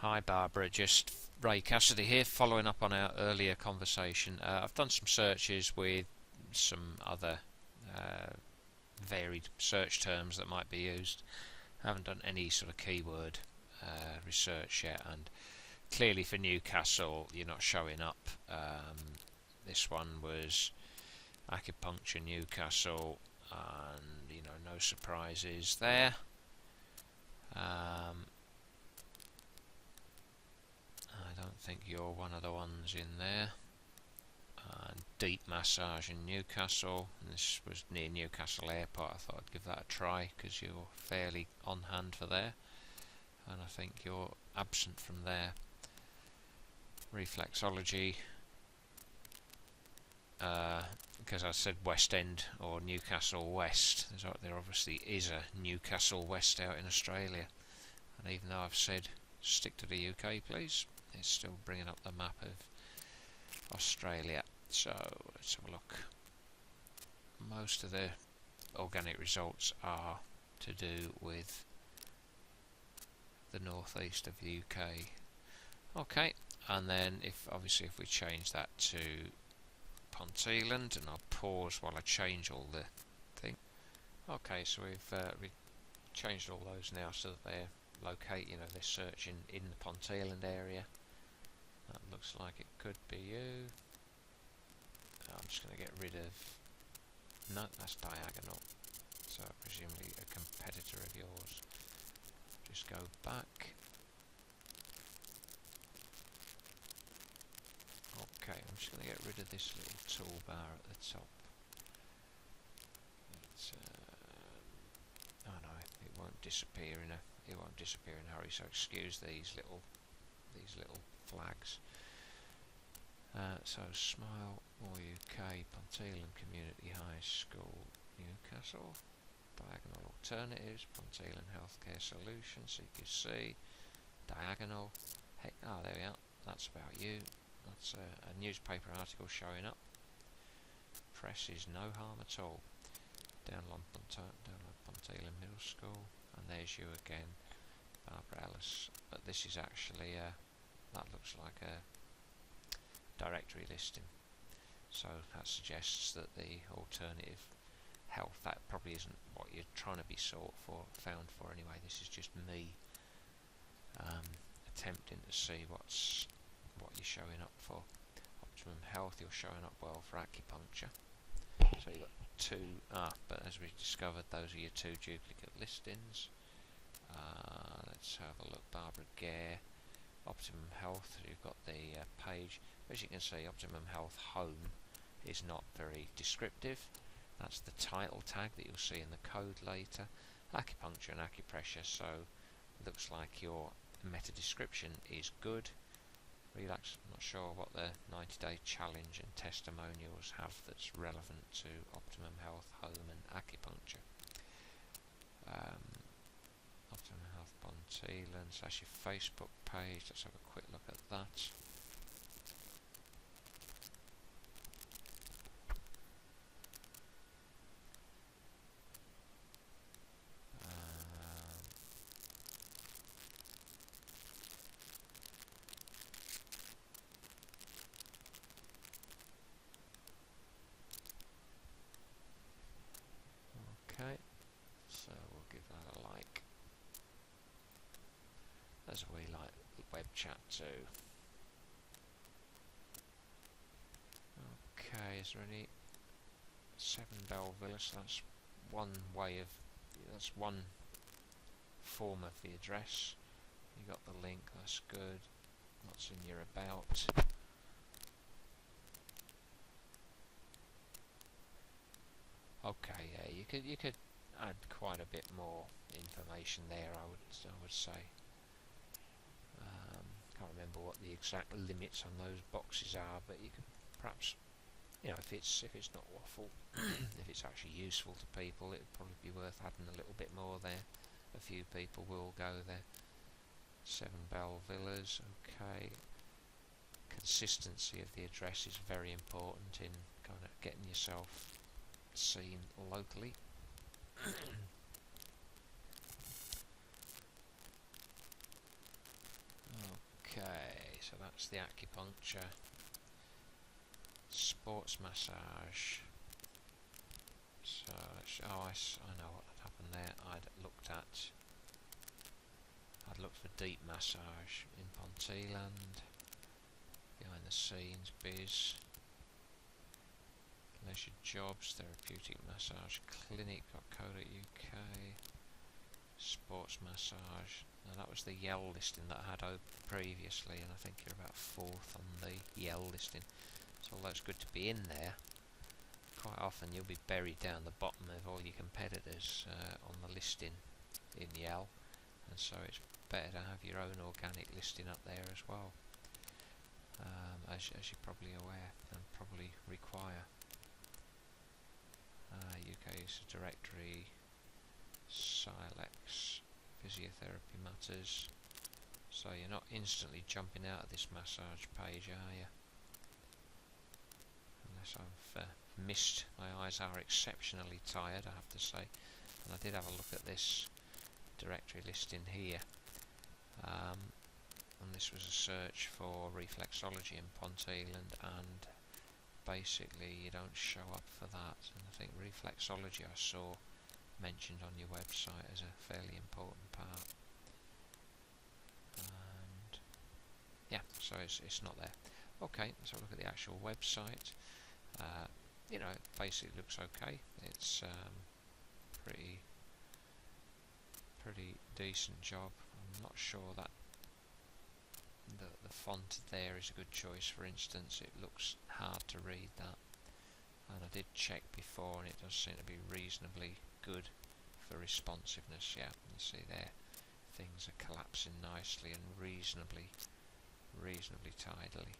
Hi Barbara, just Ray Cassidy here, following up on our earlier conversation. I've done some searches with some other uh, varied search terms that might be used. I haven't done any sort of keyword research yet, and clearly for Newcastle you're not showing up. This one was acupuncture Newcastle, and no surprises there. I don't think you're one of the ones in there. Deep massage in Newcastle, and this was near Newcastle Airport. I thought I'd give that a try because you're fairly on hand for there, and I think you're absent from there. Reflexology, because I said West End or Newcastle West, there obviously is a Newcastle West out in Australia, and even though I've said stick to the UK please, it's still bringing up the map of Australia. So let's have a look. Most of the organic results are to do with the northeast of the UK. Okay, and then if we change that to Ponteland, and I'll pause while I change all the thing. Okay, so we've changed all those now so that they're located, they're searching in the Ponteland area. That looks like it could be you. I'm just going to get rid of... No, that's diagonal. So presumably a competitor of yours. Just go back. Okay, I'm just going to get rid of this little toolbar at the top. Oh no, it won't disappear in a hurry. So excuse these little flags. So Smile or UK, Ponteland Community High School, Newcastle. Diagonal alternatives, Ponteland Healthcare Solutions, CQC. Diagonal. Hey, there we are. That's about you. That's a newspaper article showing up. Press is no harm at all. Download Ponteland Middle School, and there's you again, Barbara Ellis. But this is actually that looks like a directory listing, so that suggests that the alternative health, that probably isn't what you're trying to be found for anyway. This is just me attempting to see what you're showing up for. Optimum Health, you're showing up well for acupuncture, so you've got two, but as we discovered, those are your two duplicate listings. Let's have a look. Barbara Gare, Optimum Health, you've got the page. As you can see, Optimum Health Home is not very descriptive. That's the title tag that you'll see in the code later. Acupuncture and acupressure, so looks like your meta description is good. Relax, I'm not sure what the 90-day challenge and testimonials have that's relevant to Optimum Health Home and acupuncture. Optimum Health Ponteland, so that's your Facebook page. Let's have a quick look at that. Okay, so we'll give that a like. As we like web chat too. Okay, is there any 7 Bell Villa? So that's one form of the address. You got the link, that's good. What's in your about? Okay, yeah, you could add quite a bit more information there, I would say. Can't remember what the exact limits on those boxes are, but you could perhaps, if it's not waffle, if it's actually useful to people, it would probably be worth adding a little bit more there. A few people will go there. 7 Bell Villas, okay. Consistency of the address is very important in kind of getting yourself seen locally. so that's the acupuncture. Sports massage. So, I know what had happened there. I'd looked for deep massage in Ponteland, behind the scenes biz, leisure jobs, therapeutic massage clinic.co.uk, sports massage. Now that was the Yell listing that I had open previously, and I think you're about 4th on the Yell listing. So although it's good to be in there, quite often you'll be buried down the bottom of all your competitors on the listing in Yell, and so it's better to have your own organic listing up there as well, as you're probably aware and probably require. UK user directory, Silex, physiotherapy matters. So you're not instantly jumping out of this massage page, are you? Unless I've missed. My eyes are exceptionally tired, I have to say. And I did have a look at this directory listing here, and this was a search for reflexology in Ponteland, and basically you don't show up for that. And I think reflexology I saw mentioned on your website as a fairly important part, and yeah, so it's not there. Okay, let's have a look at the actual website. You know, it basically looks okay. It's pretty decent job. I'm not sure that the font there is a good choice. For instance, it looks hard to read that, and I did check before, and it does seem to be reasonably good for responsiveness. Yeah, you see there, things are collapsing nicely and reasonably tidily.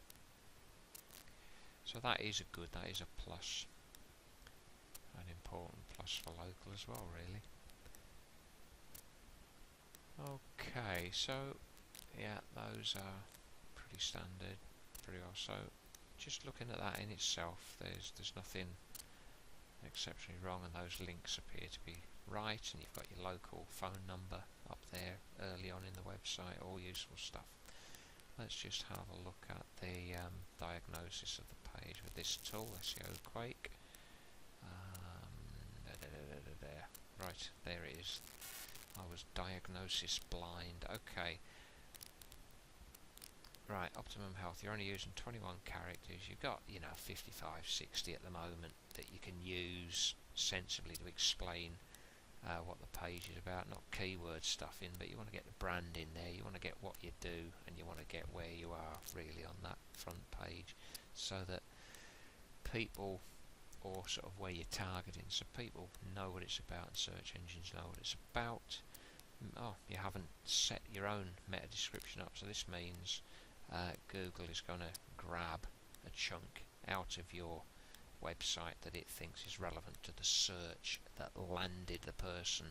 So that is a plus, an important plus for local as well, really. Okay, so yeah, those are pretty standard, pretty well. So just looking at that in itself, there's nothing exceptionally wrong, and those links appear to be right, and you've got your local phone number up there early on in the website, all useful stuff. Let's just have a look at the diagnosis of the page with this tool, SEO Quake. Right, there it is. I was diagnosis blind. Okay. Right, Optimum Health, you're only using 21 characters. You've got, 55, 60 at the moment that you can use sensibly to explain what the page is about. Not keyword stuffing, but you want to get the brand in there, you want to get what you do, and you want to get where you are really on that front page, so that people, or sort of where you're targeting, so people know what it's about and search engines know what it's about. Oh, you haven't set your own meta description up, so this means Google is going to grab a chunk out of your website that it thinks is relevant to the search that landed the person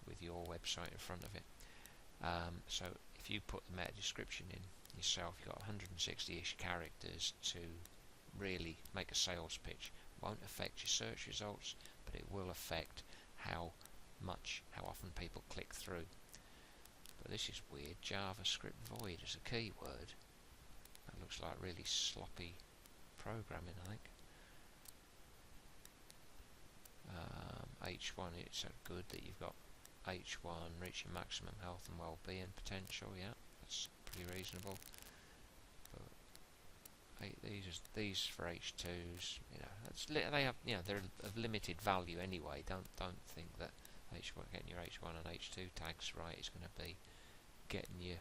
with your website in front of it. So if you put the meta description in yourself, you've got 160-ish characters to really make a sales pitch. It won't affect your search results, but it will affect how often people click through. But this is weird. JavaScript void as a keyword. That looks like really sloppy programming, I think. H1, it's so good that you've got H1 reaching maximum health and well-being potential. Yeah, that's pretty reasonable. But these for H2s, they have, they're of limited value anyway. Don't think that H1, getting your H1 and H2 tags right is going to be getting you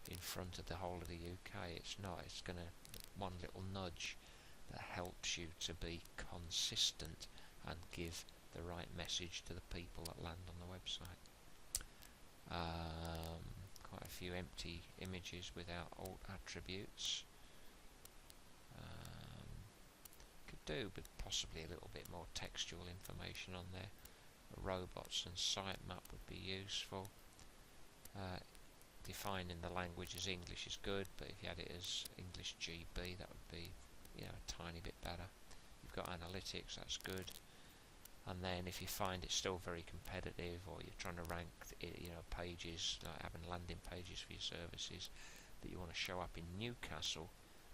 in front of the whole of the UK. It's not. It's going to one little nudge that helps you to be consistent and give the right message to the people that land on the website. Quite a few empty images without alt attributes. Could do, but possibly a little bit more textual information on there. Robots and sitemap would be useful. Defining the language as English is good, but if you had it as English GB, that would be a tiny bit better. You've got analytics, that's good. And then if you find it still very competitive, or you're trying to rank pages, like having landing pages for your services, that you want to show up in Newcastle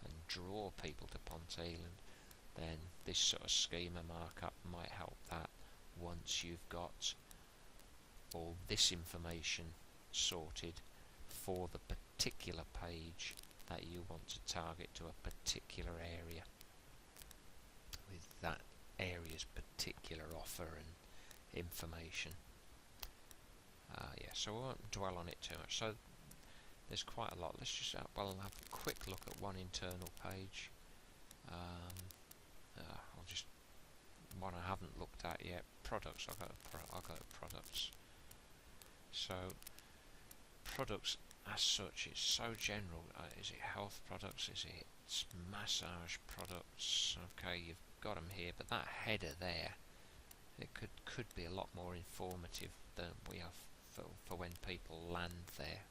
and draw people to Ponteland, then this sort of schema markup might help that once you've got all this information sorted for the particular page that you want to target to a particular area with that area's particular offer and information. Yeah, so we won't dwell on it too much. So there's quite a lot. Let's just have a quick look at one internal page. I'll just one I haven't looked at yet. Products. I'll go to products. So products as such, it's so general. Is it health products? Is it massage products? Okay, you've got them here, but that header there, it could be a lot more informative than we have for when people land there.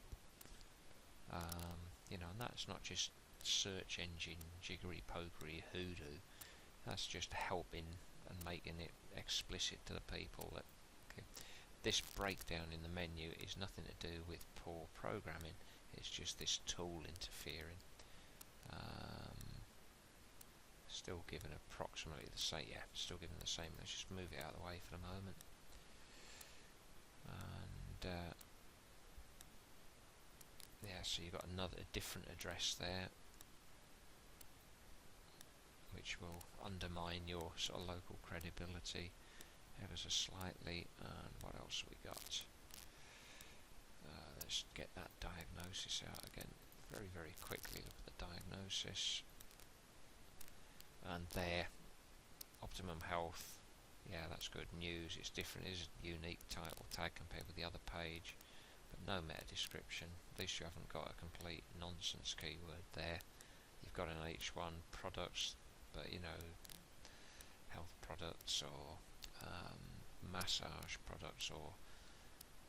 You know, and that's not just search engine jiggery pokery hoodoo. That's just helping and making it explicit to the people that this breakdown in the menu is nothing to do with poor programming. It's just this tool interfering. Still given approximately the same. Yeah, still given the same. Let's just move it out of the way for the moment. And yeah, so you've got a different address there, which will undermine your sort of local credibility ever so slightly. And what else have we got? Let's get that diagnosis out again very, very quickly. Look at the diagnosis. And there, Optimum Health. Yeah, that's good news. It's different. It is a unique title tag compared with the other page, but no meta description. At least you haven't got a complete nonsense keyword there. You've got an H1 products, but you know, health products or massage products or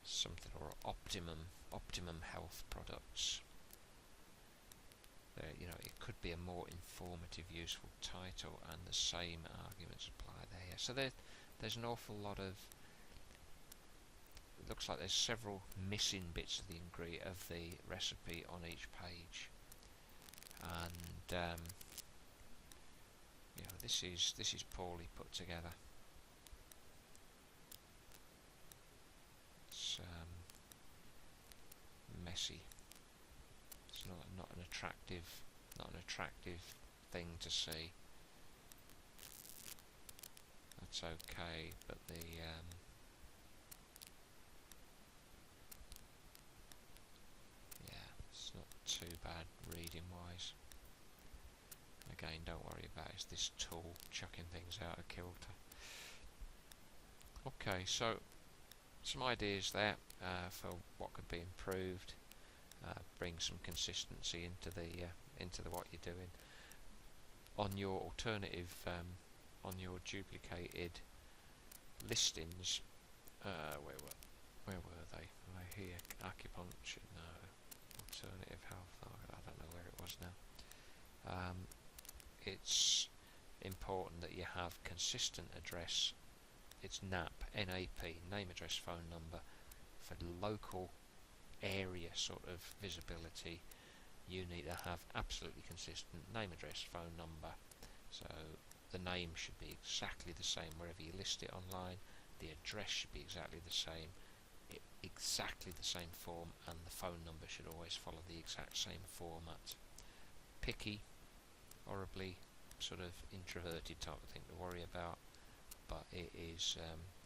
something, or Optimum Health products. You know, it could be a more informative, useful title, and the same arguments apply there. So there's an awful lot of. It looks like there's several missing bits of the recipe on each page, and you know, this is poorly put together. It's messy. It's not an attractive thing to see. That's okay, but the yeah, it's not too bad reading wise. Again, don't worry about it. It's this tool chucking things out of kilter. Okay, so some ideas there for what could be improved. Bring some consistency into the what you're doing on your alternative, on your duplicated listings. Where were they? I hear acupuncture. No, alternative health. I don't know where it was now. It's important that you have consistent address. It's NAP, N-A-P, name, address, phone number for local area sort of visibility. You need to have absolutely consistent name, address, phone number. So the name should be exactly the same wherever you list it online. The address should be exactly the same, exactly the same form, and the phone number should always follow the exact same format. Picky, horribly sort of introverted type of thing to worry about, but it is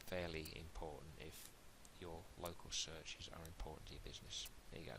fairly important if your local searches are important to your business. There you go.